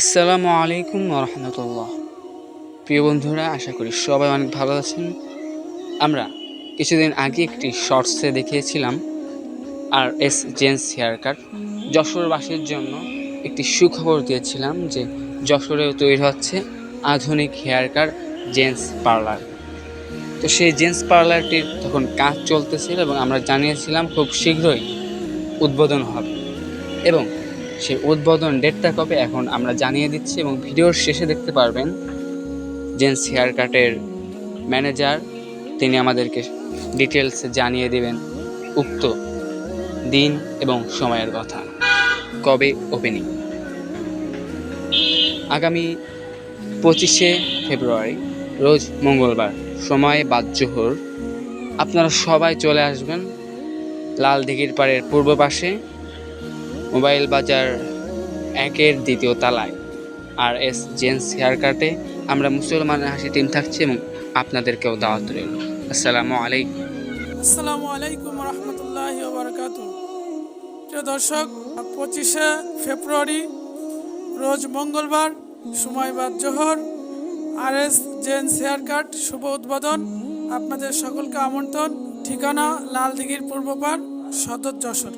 আসসালামু আলাইকুম রহমতুল্লাহ। প্রিয় বন্ধুরা, আশা করি সবাই অনেক ভালো আছেন। আমরা কিছুদিন আগে একটি শর্টসে দেখিয়েছিলাম আর এস জেন্টস হেয়ার কাট। যশোরবাসীর জন্য একটি সুখবর দিয়েছিলাম যে যশোরেও তৈরি হচ্ছে আধুনিক হেয়ার কাট জেন্টস পার্লার। তো সেই জেন্টস পার্লারটির তখন কাজ চলতেছিল এবং আমরা জানিয়েছিলাম খুব শীঘ্রই উদ্বোধন হবে, এবং সেই উদ্বোধন ডেটটা কবে এখন আমরা জানিয়ে দিচ্ছি এবং ভিডিওর শেষে দেখতে পারবেন জেন্টস হেয়ার কাটের ম্যানেজার তিনি আমাদেরকে ডিটেলসে জানিয়ে দেবেন উক্ত দিন এবং সময়ের কথা, কবে ওপেনিং। আগামী 25শে ফেব্রুয়ারি রোজ মঙ্গলবার, সময় বাদ জোহর। আপনারা সবাই চলে আসবেন লাল দিঘির পাড়ের পূর্ব পাশে মোবাইল বাজার 1-এর দ্বিতীয় তলায় আর এস জেন্টস হেয়ার কাটে। আমরা মুসলমানের হাসি টিম থাকছি এবং আপনাদেরকেও দাওয়াত রইল। আসসালামু আলাইকুম। আসসালামু আলাইকুম রহমতুল্লাহি ওয়া বারাকাতুহু। প্রিয় দর্শক, 25শে ফেব্রুয়ারি রোজ মঙ্গলবার, সময় বাদ জোহর, আর এস জেন্টস হেয়ার কাট শুভ উদ্বোধন। আপনাদের সকলকে আমন্ত্রণ। ঠিকানা লালদিঘির পূর্ব পাড়, সদর যশোর।